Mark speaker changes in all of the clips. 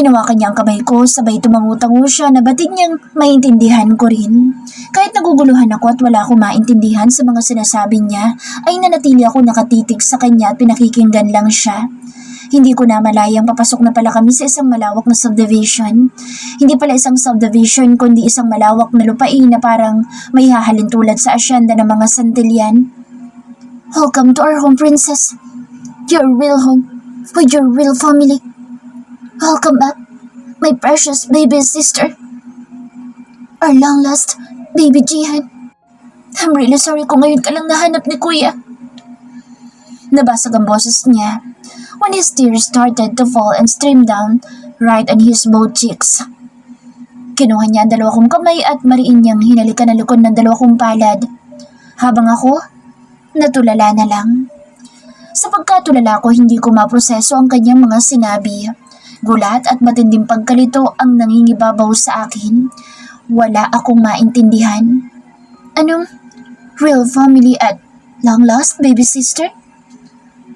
Speaker 1: Hinawakan niya ang kamay ko, sabay tumangu-tango siya na batid niyang maintindihan ko rin. Kahit naguguluhan ako at wala akong maintindihan sa mga sinasabi niya, ay nanatili ako nakatitig sa kanya at pinakikinggan lang siya. Hindi ko na malayang papasok na pala kami sa isang malawak na subdivision. Hindi pala isang subdivision kundi isang malawak na lupain na parang may hahalin tulad sa asyenda ng mga Santillan. Welcome to our home, princess. Your real home, with your real family. Welcome back, my precious baby sister. Our long lost baby Jihan. I'm really sorry kung ngayon ka lang nahanap ni Kuya. Nabasag ang boses niya when his tears started to fall and stream down right on his both cheeks. Kinuha niya ang dalawa kong kamay at mariin niyang hinalikan ang likod ng dalawa kong palad. Habang ako, natulala na lang. Sa pagkatulala ko, hindi ko maproseso ang kanyang mga sinabi. Gulat at matinding pagkalito ang nangingibabaw sa akin. Wala akong maintindihan. Anong real family at long lost baby sister?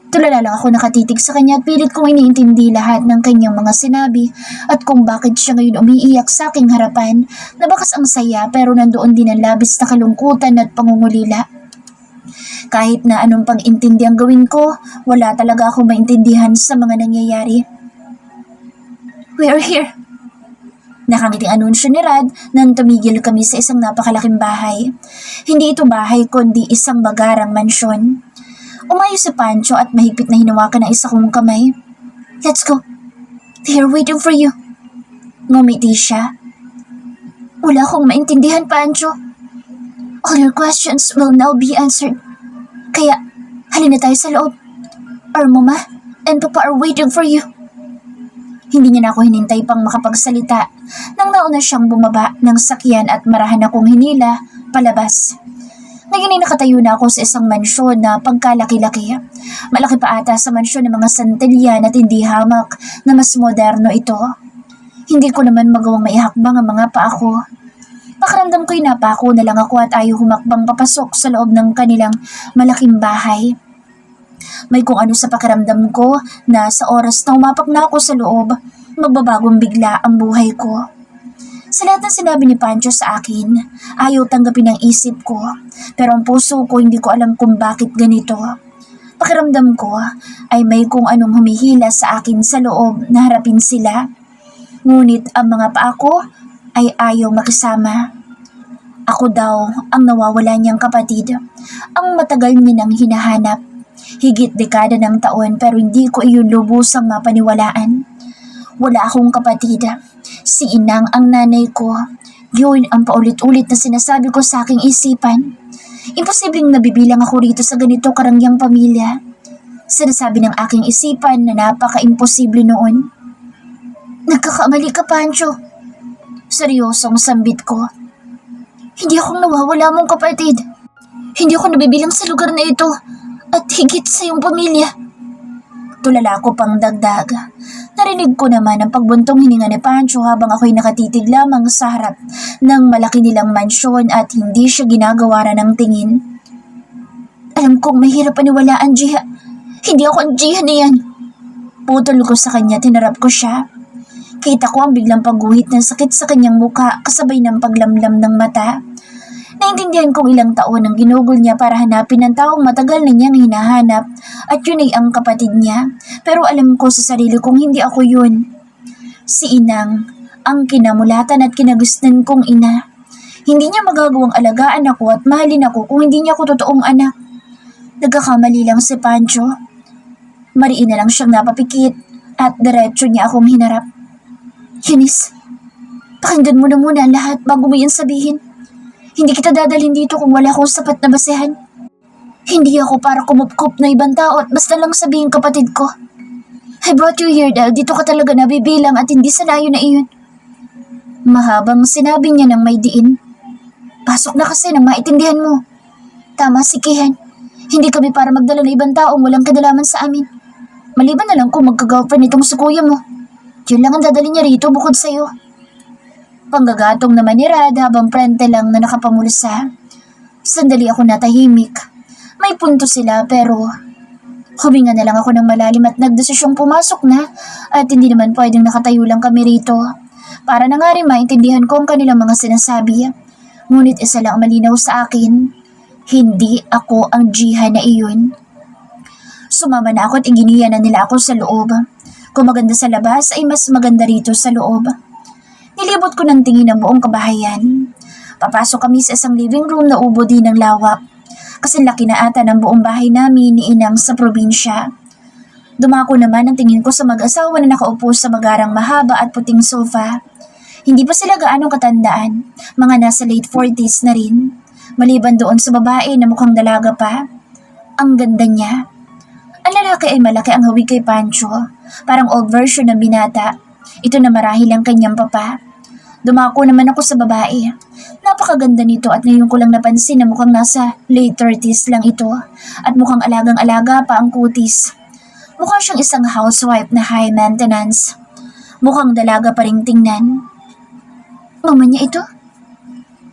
Speaker 1: Tulala lang ako nakatitig sa kanya at pilit kong iniintindi lahat ng kanyang mga sinabi at kung bakit siya ngayon umiiyak sa aking harapan na bakas ang saya pero nandoon din ang labis na kalungkutan at pangungulila. Kahit na anong pag-intindi ang gawin ko, wala talaga akong maintindihan sa mga nangyayari. We are here. Nakangiting anunsyo ni Rad nang tumigil kami sa isang napakalaking bahay. Hindi ito bahay kundi isang bagarang mansyon. Umayo si Pancho at mahigpit na hinawakan ng isa kong kamay. Let's go. They are waiting for you. Ngumiti siya. Wala akong maintindihan, Pancho. All your questions will now be answered. Kaya, halina tayo sa loob. Our mama and papa are waiting for you. Hindi niya na ako hinintay pang makapagsalita nang nauna siyang bumaba ng sakyan at marahan akong hinila palabas. Ngayon ay nakatayo na ako sa isang mansyon na pagkalaki-laki. Malaki pa ata sa mansyon ng mga Santillan at hindi hamak na mas moderno ito. Hindi ko naman magawang maihakbang ang mga paa ko. Pakiramdam ko'y napako na lang ako at ayaw humakbang papasok sa loob ng kanilang malaking bahay. May kung ano sa pakiramdam ko na sa oras na umapak na ako sa loob, magbabagong bigla ang buhay ko. Sa lahat ng sinabi ni Pancho sa akin, ayaw tanggapin ang isip ko, pero ang puso ko hindi ko alam kung bakit ganito. Pakiramdam ko ay may kung anong humihila sa akin sa loob na harapin sila. Ngunit ang mga paa ko ay ayaw makisama. Ako daw ang nawawala niyang kapatid, ang matagal niya nang hinahanap. Higit dekada ng taon pero hindi ko iyon lubusang mapaniwalaan. Wala akong kapatid. Si Inang ang nanay ko. Yun ang paulit-ulit na sinasabi ko sa aking isipan. Imposibleng nabibilang ako rito sa ganito karangyang pamilya. Sinasabi ng aking isipan na napaka-imposible noon. Nagkakamali ka, Pancho. Seryosong sambit ko. Hindi akong nawawala mong kapatid. Hindi ako nabibilang sa lugar na ito. At higit sa iyong pamilya. Tulala ko pang dagdag. Narinig ko naman ang pagbuntong hininga ni Pancho habang ako'y nakatitig lamang sa harap ng malaki nilang mansyon at hindi siya ginagawaran ng tingin. Alam kong mahirap paniwalaan, Jiha. Hindi ako ang Jiha na yan. Putol ko sa kanya, tinarap ko siya. Kita ko ang biglang pagguhit ng sakit sa kanyang muka kasabay ng paglamlam ng mata. Naintindihan kong ilang taon ang ginugol niya para hanapin ang taong matagal na niyang hinahanap at yun ay ang kapatid niya. Pero alam ko sa sarili kong hindi ako yun. Si Inang, ang kinamulatan at kinagustan kong ina. Hindi niya magagawang alagaan ako at mahalin ako kung hindi niya ako totoong anak. Nagkakamali lang si Pancho. Mariin na lang siyang napapikit at diretso niya akong hinarap. Eunice, pakinggan mo na muna lahat bago mo yan sabihin. Hindi kita dadalhin dito kung wala akong sapat na basehan. Hindi ako para kumupkup na ibang tao at basta lang sabihin kapatid ko. I brought you here dahil dito ka talaga nabibilang at hindi sa layo na iyon. Mahabang sinabi niya ng may diin. Pasok na kasi nang maintindihan mo. Tama si Kihan. Hindi kami para magdala ng ibang taong walang kadalaman sa amin. Maliban na lang kung magka-girlfriend itong si kuya mo. Yun lang ang dadalhin niya rito bukod sa'yo. Panggagatong naman ni Rad habang prente lang na nakapamulsa. Sandali ako natahimik. May punto sila pero Huminga na lang ako ng malalim at nagdesisyong pumasok na at hindi naman pwedeng nakatayo lang kami rito. Para na nga rin maintindihan ko ang kanilang mga sinasabi. Ngunit isa lang ang malinaw sa akin. Hindi ako ang Jihan na iyon. Sumama na ako at iginiya na nila ako sa loob. Kung maganda sa labas ay mas maganda rito sa loob. Nilibot ko ng tingin ang buong kabahayan. Papasok kami sa isang living room na ubo din ng lawak. Kasi laki na ata ng buong bahay namin ni Inang sa probinsya. Dumako naman ang tingin ko sa mag-asawa na nakaupo sa magarang mahaba at puting sofa. Hindi pa sila gaanong katandaan, mga nasa late 40s na rin. Maliban doon sa babae na mukhang dalaga pa. Ang ganda niya. Ang lalaki ay malaki ang hawig kay Pancho, parang old version ng binata. Ito na marahil ang kanyang papa. Dumako naman ako sa babae. Napakaganda nito at ngayon ko lang napansin na mukhang nasa late 30s lang ito at mukhang alagang-alaga pa ang kutis. Mukha siyang isang housewife na high maintenance. Mukhang dalaga pa ring tingnan. Mama niya ito?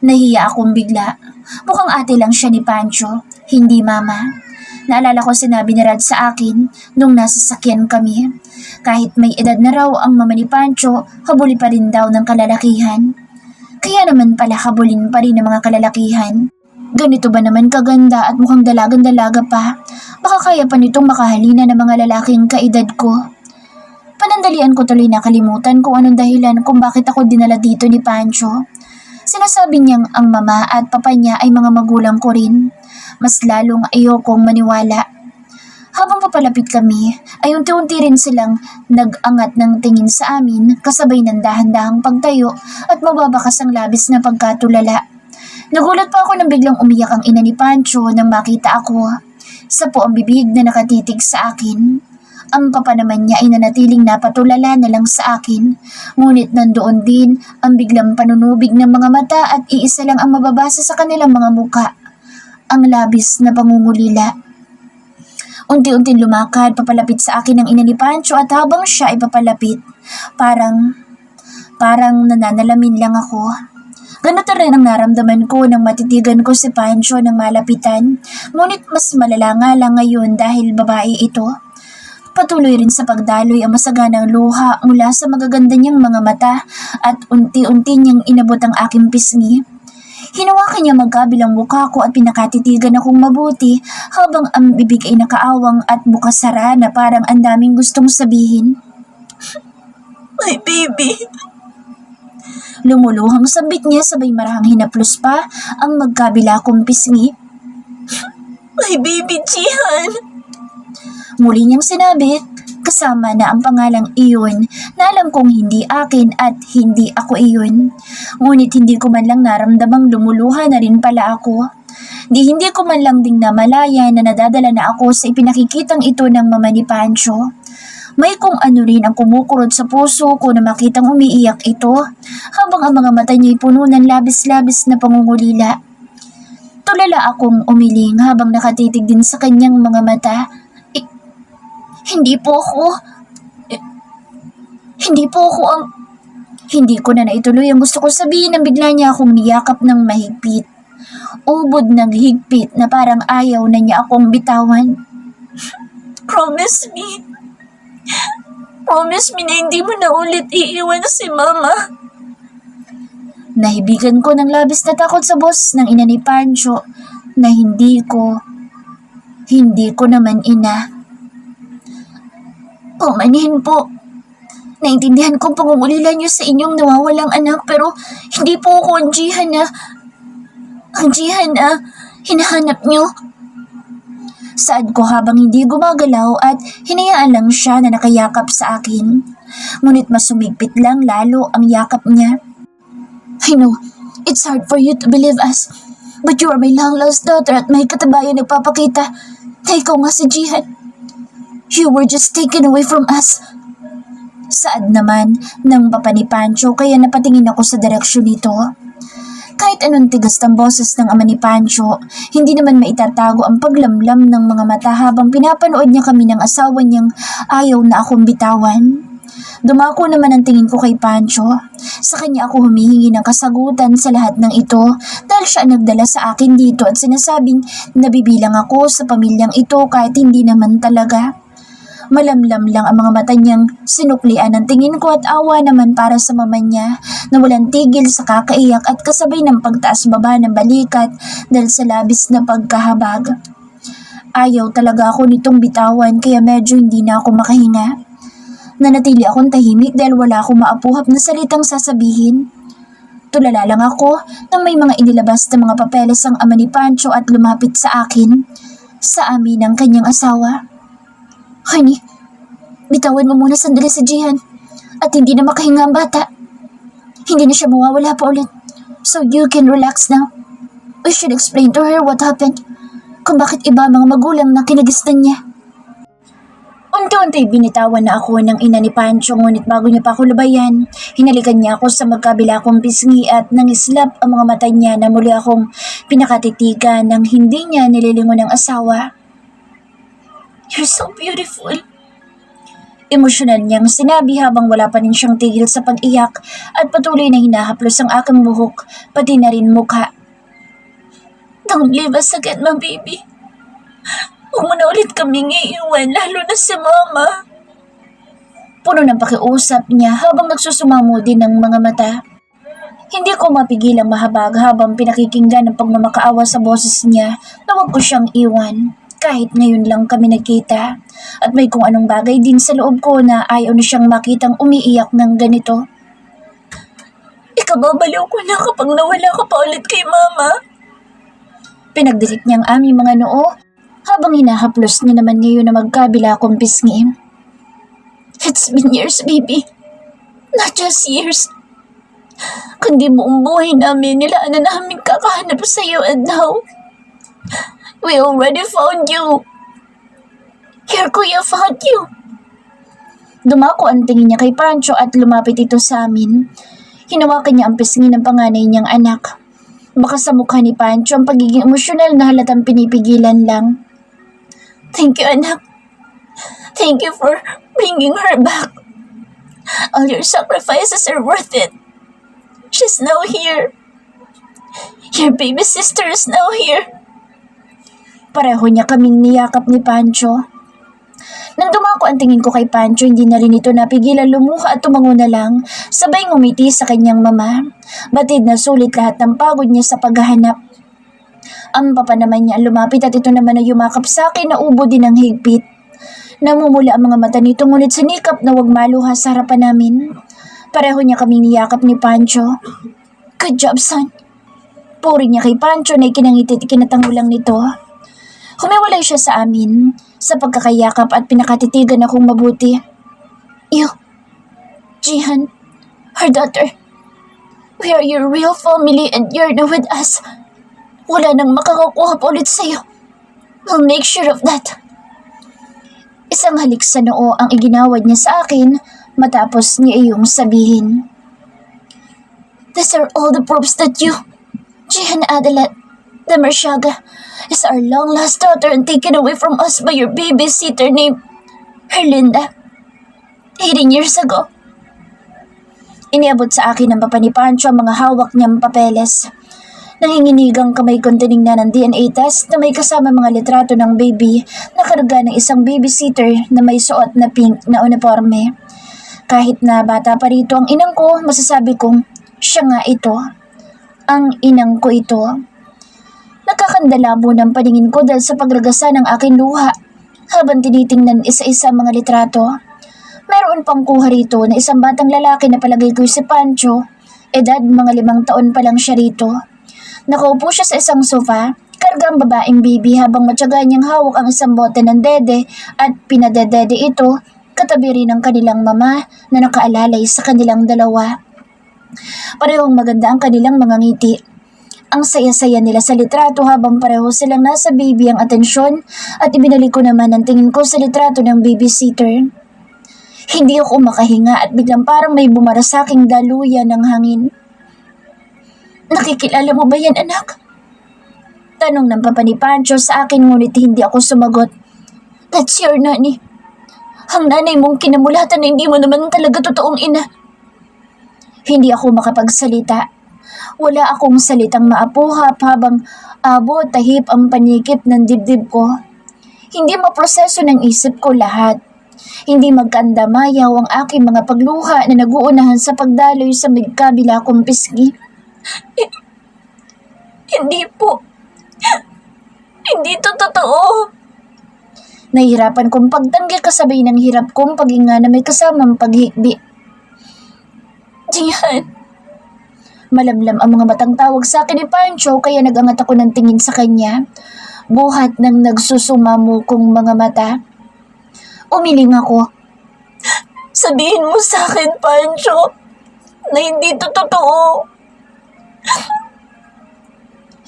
Speaker 1: Nahiya akong bigla. Mukhang ate lang siya ni Pancho, hindi mama. Naalala ko sinabi ni Rad sa akin nung nasa sakyan kami. Kahit may edad na raw ang mama ni Pancho, habuli pa rin daw ng kalalakihan. Kaya naman pala habulin pa rin ng mga kalalakihan. Ganito ba naman kaganda at mukhang dalagang-dalaga pa? Baka kaya pa nitong makahalina ng mga lalaking kaedad ko. Panandalian ko tuloy nakalimutan kung anong dahilan kung bakit ako dinala dito ni Pancho. Sinasabi niyang ang mama at papa niya ay mga magulang ko rin. Mas lalong ayokong maniwala. Habang papalapit kami, ay unti-unti rin silang nag-angat ng tingin sa amin kasabay ng dahan-dahang pagtayo at mababakas ang labis na pagkatulala. Nagulat pa ako nang biglang umiyak ang ina ni Pancho nang makita ako. Isa po ang bibig na nakatitig sa akin. Ang papa naman niya ay nanatiling napatulala na lang sa akin. Ngunit nandoon din ang biglang panunubig ng mga mata at iisa lang ang mababasa sa kanilang mga muka. Ang labis na pangungulila. Unti-unting lumakad papalapit sa akin ang ina ni Pancho at habang siya ay papalapit, parang nananalamin lang ako. Ganito rin ang naramdaman ko nang matitigan ko si Pancho ng malapitan, ngunit mas malala nga lang ngayon dahil babae ito. Patuloy rin sa pagdaloy ang masaganang luha mula sa magaganda niyang mga mata at unti-unti niyang inabot ang aking pisngi. Hinawakan niya magkabilang mukha ko at pinakatitigan akong mabuti habang ang bibig ay nakaawang at bukas sara na parang ang daming gustong sabihin. My baby! Lumuluhang sabit niya sabay marahang hinaplos pa ang magkabila kong pisngi. My baby Jihan! Muli niyang sinabi, kasama na ang pangalang iyon na alam kong hindi akin at hindi ako iyon. Ngunit hindi ko man lang naramdamang lumuluha na rin pala ako. Hindi ko man lang ding namalaya na nadadala na ako sa ipinakikitang ito ng mama ni Pancho. May kung ano rin ang kumukurot sa puso ko na makitang umiiyak ito habang ang mga mata niya'y puno ng labis-labis na pangungulila. Tulala akong umiling habang nakatitig din sa kanyang mga mata. Hindi po ako ang... Hindi ko na naituloy ang gusto ko sabihin nang bigla niya akong niyakap ng mahigpit. Ubod ng higpit na parang ayaw na niya akong bitawan. Promise me na hindi mo na ulit iiwan si Mama. Nahibigan ko ng labis na takot sa boss ng ina ni Pancho na hindi ko naman ina. Paumanhin po. Naintindihan kong pangungulila niyo sa inyong nawawalang anak pero hindi po ako ang Jihan na hinahanap niyo. Saad ko habang hindi gumagalaw at hinayaan lang siya na nakayakap sa akin. Ngunit mas sumigpit lang lalo ang yakap niya. I know, it's hard for you to believe us, but you are my long-lost daughter at may katabayan nagpapakita na ikaw nga si Jihan. You were just taken away from us. Saad naman ng papa ni Pancho kaya napatingin ako sa direksyon nito. Kahit anong tigas ng boses ng ama ni Pancho, hindi naman maitatago ang paglamlam ng mga mata habang pinapanood niya kami ng asawa niyang ayaw na akong bitawan. Dumako naman ang tingin ko kay Pancho. Sa kanya ako humihingi ng kasagutan sa lahat ng ito dahil siya ang nagdala sa akin dito at sinasabing nabibilang ako sa pamilyang ito kahit hindi naman talaga. Malamlam lang ang mga mata niyang sinuklian ang tingin ko at awa naman para sa mama niya na walang tigil sa kakaiyak at kasabay ng pagtaas baba ng balikat dahil sa labis na pagkahabag. Ayaw talaga ako nitong bitawan kaya medyo hindi na ako makahinga. Nanatili akong tahimik dahil wala akong maapuhap na salitang sasabihin. Tulala lang ako nang may mga inilabas na mga papeles ang ama ni Pancho at lumapit sa akin, sa amin ng kanyang asawa. Honey, bitawan mo muna sandali sa Jihan at hindi na makahinga ang bata. Hindi na siya mawawala pa ulit. So you can relax now. We should explain to her what happened. Kung bakit iba ang mga magulang na kinagisnan niya. Unti-unti binitawan na ako ng ina ni Pancho ngunit bago niya pa ako lubayan, hinalikan niya ako sa magkabila kong pisngi at nangislap ang mga mata niya na muli akong pinakatitigan ng hindi niya nililingon ng asawa. You're so beautiful. Emosyonal niyang sinabi habang wala pa rin siyang tigil sa pag-iyak at patuloy na hinahaplos ang aking buhok pati na rin mukha. Don't leave us again, my baby. Huwag mo na ulit kaming iiwan, lalo na si Mama. Puno ng pakiusap niya habang nagsusumamo din ng mga mata. Hindi ko mapigilang mahabag habang pinakikinggan ang pagmamakaawa sa boses niya na huwag ko siyang iwan. Kahit ngayon lang kami nagkita at may kung anong bagay din sa loob ko na ayaw na siyang makitang umiiyak ng ganito. Ikababaliw ko na kapag nawala ka pa ulit kay Mama. Pinagdilit niyang aming mga noo habang hinahaplos niya naman ngayon na magkabila akong pisngi. It's been years, baby. Not just years. Kundi buong buhay namin nilaan namin kakahanap sa iyo and now, we already found you. Your kuya found you. Dumako ang tingin niya kay Pancho at lumapit ito sa amin. Hinawakan niya ang pisngi ng panganay niyang anak. Baka sa mukha ni Pancho ang pagiging emosyonal na halatang pinipigilan lang. Thank you, anak. Thank you for bringing her back. All your sacrifices are worth it. She's now here. Your baby sister is now here. Pareho niya kaming niyakap ni Pancho. Nang dumako ang tingin ko kay Pancho, hindi na rin ito napigilan lumuha at tumango na lang, sabay ngumiti sa kanyang mama. Batid na sulit lahat ng pagod niya sa paghahanap. Ang papa naman niya lumapit at ito naman na yumakap sa akin na ubo din ng higpit. Namumula ang mga mata nito ngunit sinikap na wag maluha sa harapan namin. Pareho niya kaming niyakap ni Pancho. Good job, son. Puri niya kay Pancho na ikinangiti at ikinatangulang nito. Humiwalay siya sa amin sa pagkakayakap at pinakatitigan akong mabuti. You, Jihan, her daughter, we are your real family and you're now with us. Wala nang makakakuha pa ulit sa'yo. We'll make sure of that. Isang halik sa noo ang iginawad niya sa akin matapos niya iyong sabihin. These are all the proofs that you, Jihan Adelat, the Marciaga, is our long-lost daughter and taken away from us by your babysitter named Herlinda 18 years ago. Iniabot sa akin ng papa ni Pancho ang mga hawak niyang papeles. Nanginginigang kamay kong tinignan ng DNA test na may kasama mga litrato ng baby na karga ng isang babysitter na may suot na pink na uniforme. Kahit na bata pa rito ang inang ko, masasabi kong siya nga ito. Ang inang ko ito. Nakakandalabo ng paningin ko dahil sa pagragasa ng aking luha habang tinitingnan isa-isa ang mga litrato. Meron pang kuha rito na isang batang lalaki na palagay ko si Pancho. Edad mga 5 taon pa lang siya rito. Nakaupo siya sa isang sofa, karga ang babaeng baby habang matyaga niyang hawak ang isang bote ng dede at pinadedede ito katabi rin ng kanilang mama na nakaalalay sa kanilang dalawa. Parehong maganda ang kanilang mga ngiti. Ang saya-saya nila sa litrato habang pareho silang nasa baby ang atensyon at ibinalik ko naman ang tingin ko sa litrato ng babysitter. Hindi ako makahinga at biglang parang may bumara sa aking daluyan ng hangin. Nakikilala mo ba yan, anak? Tanong ng papa ni Pancho sa akin ngunit hindi ako sumagot. That's your nanny. Ang nanay mong kinamulatan na hindi mo naman talaga totoong ina. Hindi ako makapagsalita. Wala akong salitang maapuhap habang abot tahip ang panikip ng dibdib ko. Hindi maproseso ng isip ko lahat. Hindi magkandamayaw ang aking mga pagluha na naguunahan sa pagdaloy sa magkabila kong pisngi. Hindi po. Hindi to totoo. Nahihirapan kong pagtanggi kasabay ng hirap kong paghinga na may kasamang paghikbi. Diyan. Malamlam ang mga matang tawag sa akin ni Pancho kaya nagangat ako ng tingin sa kanya. Buhat ng nagsusumamo kong mga mata. Umiling ako. Sabihin mo sa akin, Pancho, na hindi to totoo.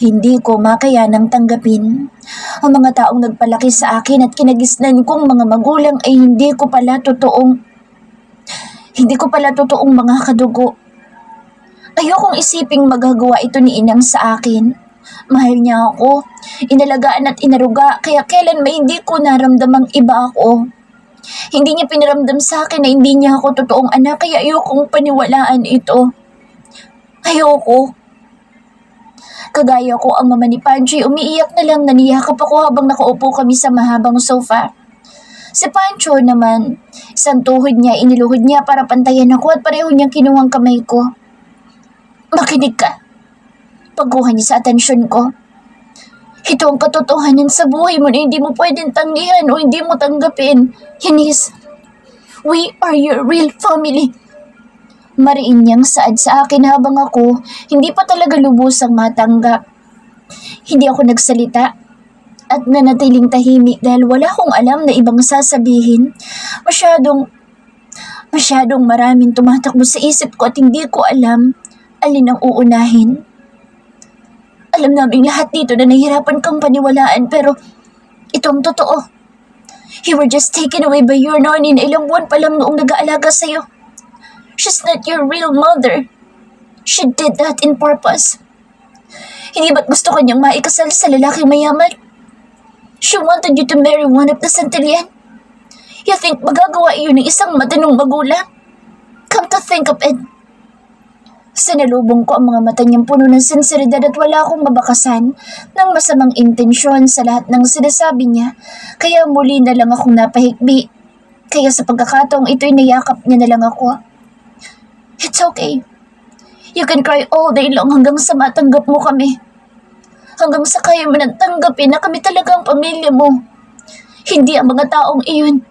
Speaker 1: Hindi ko makayanang tanggapin. Ang mga taong nagpalaki sa akin at kinagisnan kong mga magulang ay hindi ko pala totoong mga kadugo. Ayokong isiping magagawa ito ni Inang sa akin. Mahal niya ako, inalagaan at inaruga kaya kailan may hindi ko naramdamang iba ako. Hindi niya pinaramdam sa akin na hindi niya ako totoong anak kaya ayokong paniwalaan ito. Ayoko. Kagaya ko ang mama ni Pancho, umiiyak na lang na niyakap ako habang nakaupo kami sa mahabang sofa. Si Pancho naman, isang tuhod niya iniluhod niya para pantayan ako at pareho niyang kinuhang kamay ko. Makinig ka. Pagkuha niya sa atensyon ko. Ito ang katotohanan sa buhay mo na hindi mo pwedeng tanggihan o hindi mo tanggapin. Yanis, we are your real family. Mariin niyang saad sa akin habang ako hindi pa talaga lubusang matanggap. Hindi ako nagsalita at nanatiling tahimik dahil wala akong alam na ibang sasabihin. Masyadong maraming tumatakbo sa isip ko at hindi ko alam alin ang uunahin. Alam namin lahat dito na nahihirapan kang paniwalaan pero ito ang totoo. You were just taken away by your nanny na ilang buwan pa lang noong nag-aalaga sa'yo. She's not your real mother. She did that in purpose. Hindi ba't gusto kanyang maikasal sa lalaking mayaman? She wanted you to marry one of the Santillan. You think magagawa iyon ng isang matinong magulang? Come to think of it. Sinalubong ko ang mga mata niyang puno ng sinseridad at wala akong mabakasan ng masamang intensyon sa lahat ng sinasabi niya, kaya muli na lang akong napahikbi. Kaya sa pagkakataong ito'y nayakap niya na lang ako. It's okay. You can cry all day long hanggang sa matanggap mo kami. Hanggang sa kaya mo nang tanggapin na kami talagang pamilya mo. Hindi ang mga taong iyon.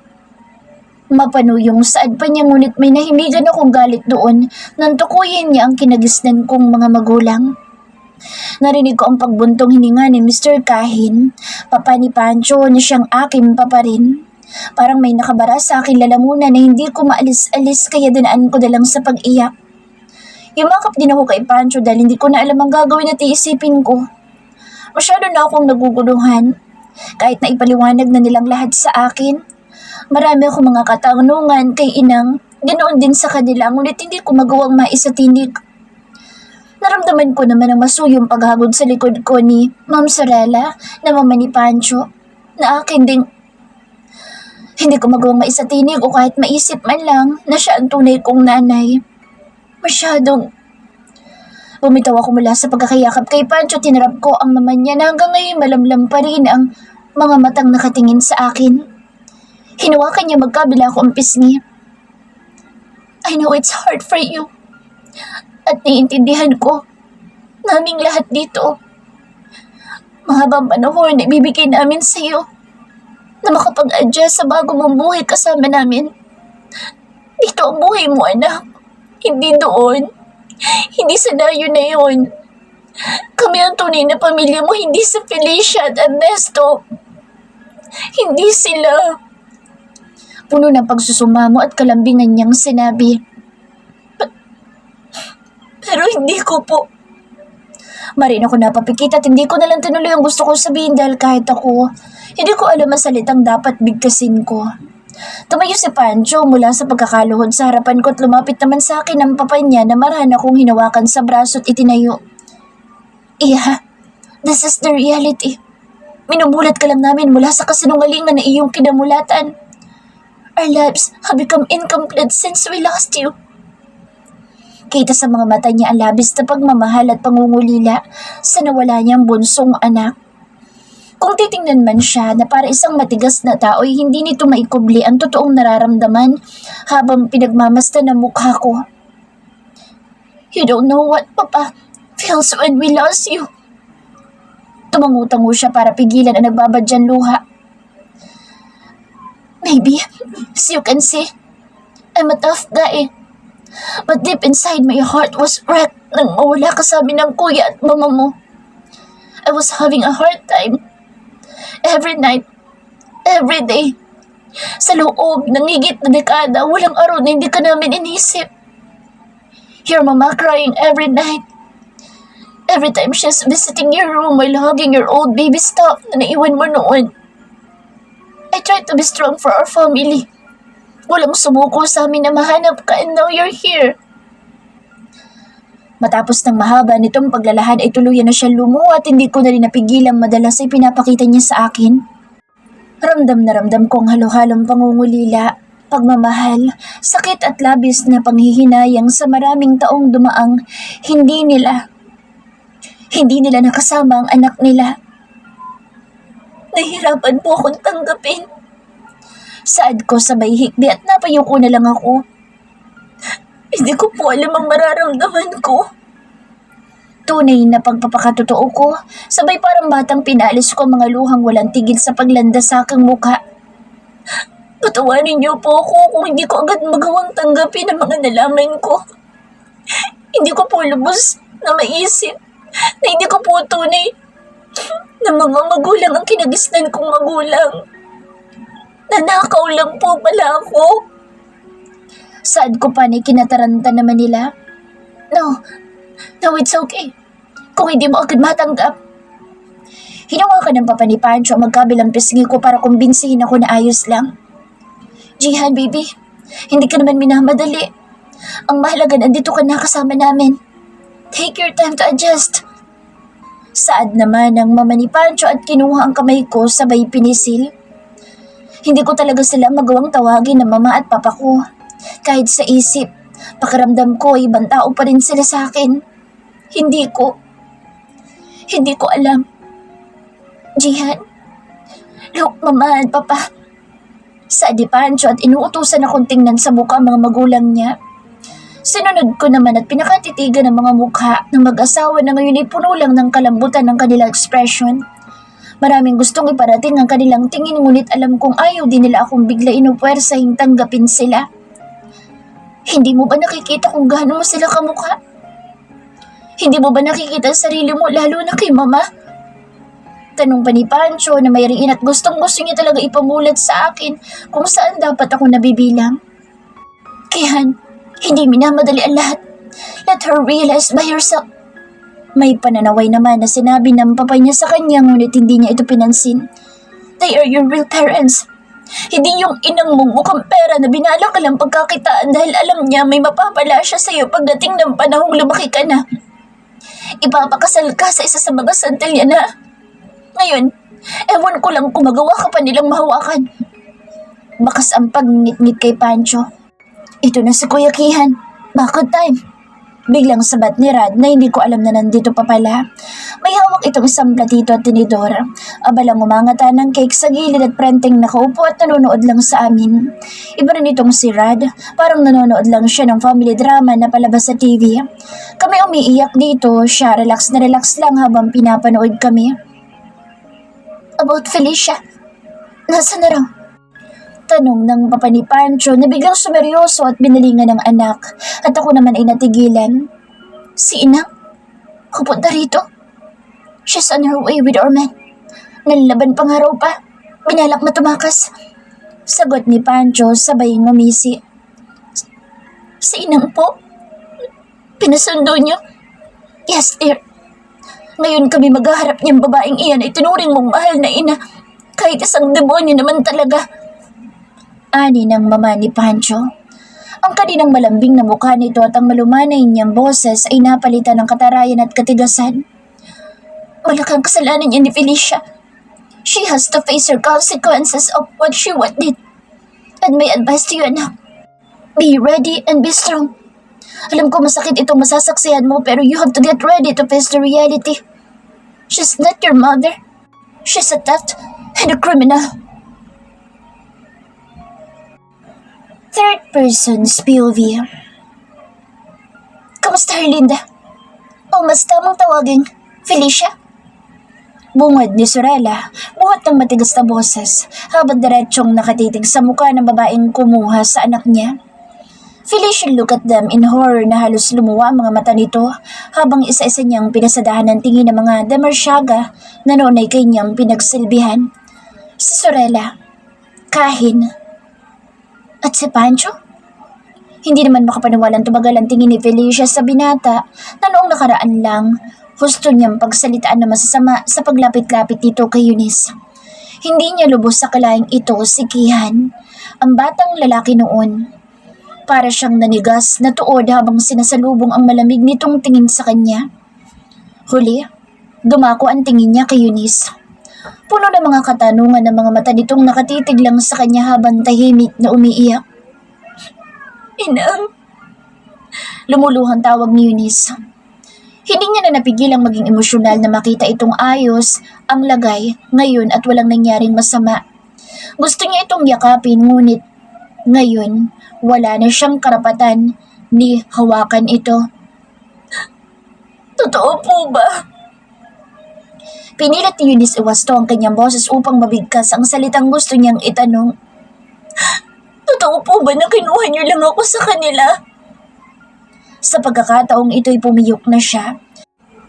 Speaker 1: Mapanuyong saad pa niya ngunit may nahimigan akong galit doon nang tukuyin niya ang kinagisnan kong mga magulang. Narinig ko ang pagbuntong hininga ni Mr. Kahin, papa ni Pancho na siyang aking papa rin. Parang may nakabara sa akin lalamunan na hindi ko maalis-alis kaya dinaan ko na lang sa pag-iyak. Yumakap din ako kay Pancho dahil hindi ko na alam ang gagawin at iisipin ko. Masyado na akong naguguluhan. Kahit na ipaliwanag na nilang lahat sa akin. Marami akong mga katanungan kay Inang, ganoon din sa kanila ngunit hindi ko magawang maisatinig. Naramdaman ko naman ang masuyong paghagod sa likod ko ni Ma'am Sorella na mama ni Pancho na akin ding hindi ko magawang maisatinig o kahit maisip man lang na siya ang tunay kong nanay. Bumitaw ako mula sa pagkakayakap kay Pancho, tinarap ko ang mama niya na hanggang ngayon malamlam pa rin ang mga matang nakatingin sa akin. Hinawakan niya magkabila ko ang pisngi. I know it's hard for you. At naiintindihan ko naming lahat dito. Mahabang panahon na ibibigay namin sa iyo na makapag-adjust sa bago mong buhay kasama namin. Dito ang buhay mo, anak. Hindi doon. Hindi sa dayo na yun. Kami ang tunay na pamilya mo, hindi si Felicia at Ernesto. Hindi sila. Puno ng pagsusumamo at kalambingan niyang sinabi. Pero hindi ko po. Marin ako napapikit at hindi ko nalang tinuloy ang gusto kong sabihin dahil kahit ako, hindi ko alam ang salitang dapat bigkasin ko. Tumayo si Pancho mula sa pagkakaluhod sa harapan ko at lumapit naman sa akin ang papa niya na marahan akong hinawakan sa braso at itinayo. Iha, this is the reality. Minubulat ka lang namin mula sa kasinungalingan na iyong kinamulatan. Our lives have become incomplete since we lost you. Kita sa mga mata niya ang labis na pagmamahal at pangungulila sa nawala niyang bunsong anak. Kung titingnan man siya na para isang matigas na tao ay hindi nito maikubli ang totoong nararamdaman habang pinagmamasdan ng mukha ko. You don't know what Papa feels when we lost you. Tumangutango siya para pigilan ang nagbabadyan luha. Maybe, as you can see, I'm a tough guy. But deep inside my heart was wrecked nang mawala ka sa amin ng kuya at mama mo. I was having a hard time. Every night, every day. Sa loob ng higit na dekada, walang araw na hindi ka namin inisip. Your mama crying every night. Every time she's visiting your room while hugging your old baby stuff na naiwan mo noon. I tried to be strong for our family. Walang sumuko sa amin na mahanap ka and now you're here. Matapos ng mahaba nitong paglalahad ay tuluyan na siya lumuha at hindi ko na rin napigilang madalas ay pinapakita niya sa akin. Ramdam na ramdam kong halo-halong pangungulila, pagmamahal, sakit at labis na panghihinayang sa maraming taong dumaang hindi nila nakasama ang anak nila. Nahihirapan po akong tanggapin. Saad ko sabay hikbi at napayuko na lang ako. Hindi ko po alam ang mararamdaman ko. Tunay na pagpapakatotoo ko, sabay parang batang pinalis ko mga luhang walang tigil sa paglanda sa aking mukha. Patawarin niyo po ako kung hindi ko agad magawang tanggapin ang mga nalaman ko. Hindi ko po lubos na maisip na hindi ko po tunay na mga magulang ang kinagisnan kong magulang. Nanakaw lang po pala ako. Saad ko pa na kinataranta naman nila. No, it's okay. Kung hindi mo agad matanggap. Hinawakan ng papa ni Pancho ang magkabilang pisngi ko para kumbinsihin ako na ayos lang. Jihan, baby, hindi ka naman minamadali. Ang mahalaga nandito ka na kasama namin. Take your time to adjust. Saad naman ng mama ni Pancho at kinuha ang kamay ko sabay pinisil. Hindi ko talaga sila magawang tawagin na mama at papa ko. Kahit sa isip, pakiramdam ko ibang tao pa rin sila sa akin. Hindi ko alam. Jihan, look mama at papa. Saad ni Pancho at inuutusan akong tingnan sa mukha ang mga magulang niya. Sinunod ko naman at pinakatitigan ng mga mukha ng mag-asawa na ngayon ay puno lang ng kalambutan ng kanilang ekspresyon. Maraming gustong iparating ang kanilang tingin ngunit alam kong ayaw din nila akong bigla inupuwersahing tanggapin sila. Hindi mo ba nakikita kung gaano mo sila kamukha? Hindi mo ba nakikita ang sarili mo lalo na kay mama? Tanong pa ni Pancho na may riin at gustong-gusto niya talaga ipamulat sa akin kung saan dapat ako nabibilang. Kihan, hindi minamadali ang lahat. Let her realize by herself. May pananaway naman na sinabi ng papa niya sa kanya ngunit hindi niya ito pinansin. They are your real parents. Hindi yung inang mong mukhang pera na binala ka lang pagkakitaan dahil alam niya may mapapala siya sa iyo pagdating ng panahong lumaki ka na. Ipapakasal ka sa isa sa mga santilya na. Ngayon, ewan ko lang kung magawa ka pa nilang mahawakan. Bakas ang pagngit-ngit kay Pancho. Ito na si Kuya Kihan. Bakit time? Biglang sabat ni Rad na hindi ko alam na nandito pa pala. May hawak itong isang platito at tinidor. Abalang umangata ng cake sa gilid at prenteng nakaupo at nanonood lang sa amin. Iba rin itong si Rad. Parang nanonood lang siya ng family drama na palabas sa TV. Kami umiiyak dito. Siya relax na relax lang habang pinapanood kami. About Felicia. Nasaan na raw? Tanong ng papa ni Pancho na biglang sumeryoso at binalingan ng anak at ako naman ay natigilan. Si Inang? Pupunta rito? She's on her way with our men. Nalaban pang araw pa. Binalak matumakas. Sagot ni Pancho sabay ngumisi. Si Inang po? Pinasundo niyo? Yes, dear. Ngayon kami maghaharap niyang babaeng iyan ay tinuring mong mahal na ina. Kahit isang demonyo naman talaga. Ani ng mama ni Pancho. Ang kaninang malambing na mukha nito at ang malumanay niyang boses ay napalitan ng katarayan at katigasan. Malakang kasalanan niya ni Felicia. She has to face her consequences of what she did. And my advice to you, anak, be ready and be strong. Alam ko masakit itong masasaksihan mo, pero you have to get ready to face the reality. She's not your mother. She's a theft and a criminal. Third person's POV. Kamusta, Herlinda? O mas tamang tawagin, Felicia? Bungad ni Sorella, buhat ng matigas na boses, habang diretsyong nakatitig sa mukha ng babaeng kumuha sa anak niya. Felicia looked at them in horror na halos lumuwa ang mga mata nito habang isa-isa niyang pinasadahan ng tingin ng mga demersyaga na noon ay kanyang pinagsilbihan. Si Sorella, Kahin, at si Pancho? Hindi naman makapaniwalang tumagal ang tingin ni Felicia sa binata na noong nakaraan lang gusto niyang pagsalitaan na masasama sa paglapit-lapit nito kay Eunice. Hindi niya lubos sa kalaing ito si Kihan, ang batang lalaki noon. Para siyang nanigas na tuod habang sinasalubong ang malamig nitong tingin sa kanya. Huli, dumako ang tingin niya kay Eunice. Puno ng mga katanungan ng mga mata nitong nakatitig lang sa kanya habang tahimik na umiiyak. Inang! Lumuluhang tawag ni Eunice. Hindi niya na napigilang maging emosyonal na makita itong ayos ang lagay ngayon at walang nangyaring masama. Gusto niya itong yakapin ngunit ngayon wala na siyang karapatan ni hawakan ito. Totoo po ba? Pinilit ni Eunice iwasto ang kanyang boses upang mabigkas ang salitang gusto niyang itanong. Totoo po ba na kinuha niyo lang ako sa kanila? Sa pagkakataong ito'y pumiyok na siya.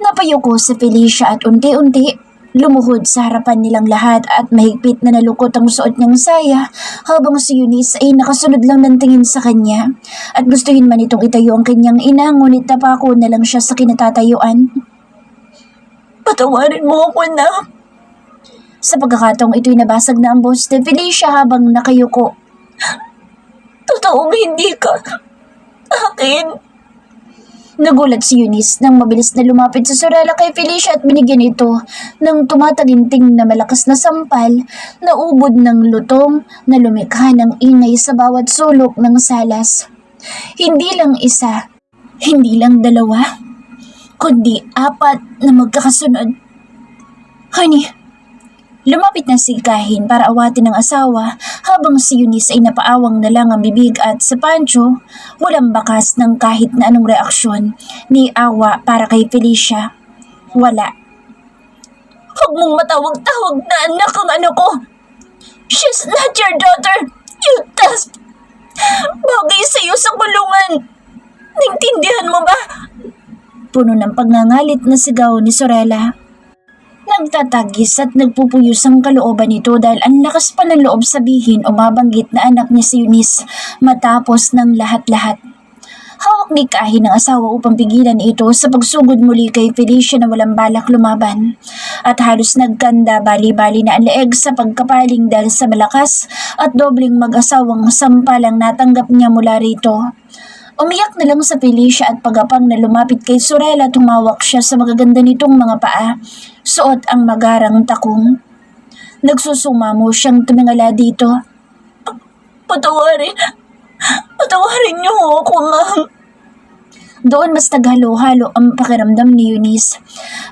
Speaker 1: Napayuko si Felicia at unti-unti lumuhod sa harapan nilang lahat at mahigpit na nalukot ang suot niyang saya habang si Eunice ay nakasunod lang ng tingin sa kanya at gustuhin man itong itayo ang kanyang ina ngunit napako na lang siya sa kinatatayuan. Patawarin mo ako na. Sa pagkakataong ito'y nabasag na ang boses ni Felicia habang nakayuko. Totoong hindi ka akin. Nagulat si Eunice nang mabilis na lumapit sa Sorella kay Felicia at binigyan ito ng tumataginting na malakas na sampal na ubod ng lutong na lumikha ng ingay sa bawat sulok ng salas. Hindi lang isa, hindi lang dalawa, kundi 4 na magkakasunod. Honey, lumapit na si Kahin para awatin ng asawa habang si Eunice ay napaawang na lang ang bibig at si Pancho walang bakas ng kahit na anong reaksyon ni awa para kay Felicia. Wala. Huwag mong matawag-tawag na anak ang ano ko. She's not your daughter. You theft. Bagay sa'yo sa kulungan. Naintindihan mo ba? Puno ng pagngangalit na sigaw ni Sorella. Nagtatagis at nagpupuyos ang kalooban nito dahil ang lakas pa ng loob sabihin o mabanggit na anak niya si Eunice matapos ng lahat-lahat. Hawak ni Kahin ng asawa upang pigilan ito sa pagsugod muli kay Felicia na walang balak lumaban at halos nagkanda bali-bali na ang leeg sa pagkapaling dahil sa malakas at dobling mag-asawang sampalang natanggap niya mula rito. Umiyak na lang sa Felicia at pagapang na lumapit kay Sorella at humawak siya sa magaganda nitong mga paa. Suot ang magarang takong. Nagsusumamo siyang tumingala dito. Patawarin niyo ako, ma'am. Doon mas naghalo-halo ang pakiramdam ni Eunice.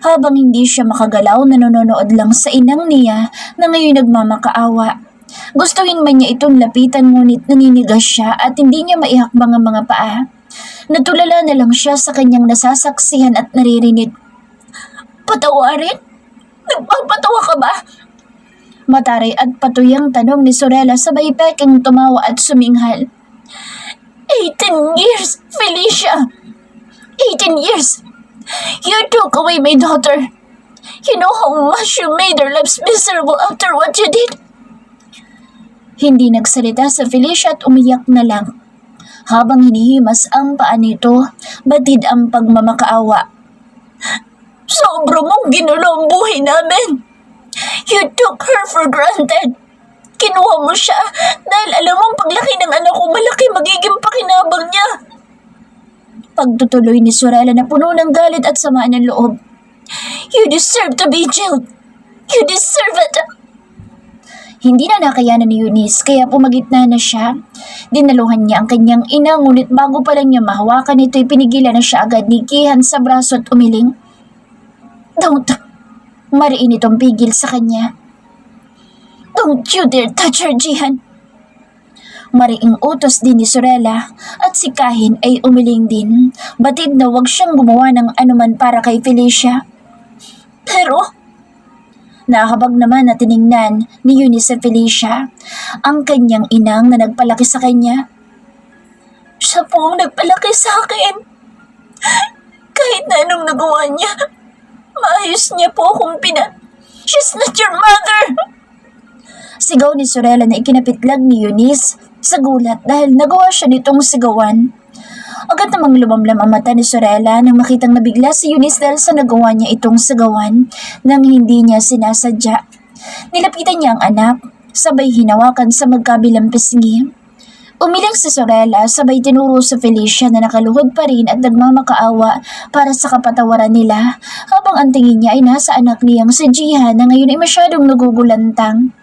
Speaker 1: Habang hindi siya makagalaw, nanonood lang sa inang niya na ngayon nagmamakaawa. Gustuhin man niya itong lapitan ngunit naninigas siya at hindi niya maihakbang ang mga paa. Natulala na lang siya sa kanyang nasasaksihan at naririnig. Patawarin? Nagpapatawa ka ba? Mataray at patuyang tanong ni Sorella sabay peking tumawa at suminghal. 18 years, Felicia! 18 years! You took away my daughter. You know how much you made their lives miserable after what you did? Hindi nagsalita sa Felicia at umiyak na lang. Habang hinihimas ang paa nito, batid ang pagmamakaawa. Sobra mong ginulo ang buhay namin. You took her for granted. Kinuha mo siya dahil alam mong paglaki ng anak ko malaki magiging pakinabang niya. Pagtutuloy ni Sorella na puno ng galit at samaan ng loob. You deserve to be jailed. You deserve it. Hindi na nakayanan ni Eunice kaya pumagitna na siya. Dinaluhan niya ang kanyang ina ngunit bago pa lang niya mahawakan ito'y pinigilan na siya agad ni Kihan sa braso at umiling. Don't! Mariin itong pigil sa kanya. Don't you dare touch her, Jihan! Mariing utos din ni Sorella at si Kahin ay umiling din. Batid na wag siyang gumawa ng anuman para kay Felicia. Pero nakabag naman na tiningnan ni Eunice sa Felicia, ang kanyang inang na nagpalaki sa kanya. Siya po ang nagpalaki sa akin. Kahit na anong nagawa niya, maayos niya po akong She's not your mother! Sigaw ni Sorella na ikinapitlag ni Eunice sa gulat dahil nagawa siya nitong sigawan. Agad namang lumamlam ang mata ni Sorella nang makitang nabigla si Eunice dahil sa nagawa niya itong sigawan nang hindi niya sinasadya. Nilapitan niya ang anak, sabay hinawakan sa magkabilang pisngi. Umiling si Sorella sabay tinuro sa Felicia na nakaluhod pa rin at nagmamakaawa para sa kapatawaran nila habang ang tingin niya ay nasa anak niyang si Jihan na ngayon ay masyadong nagugulantang.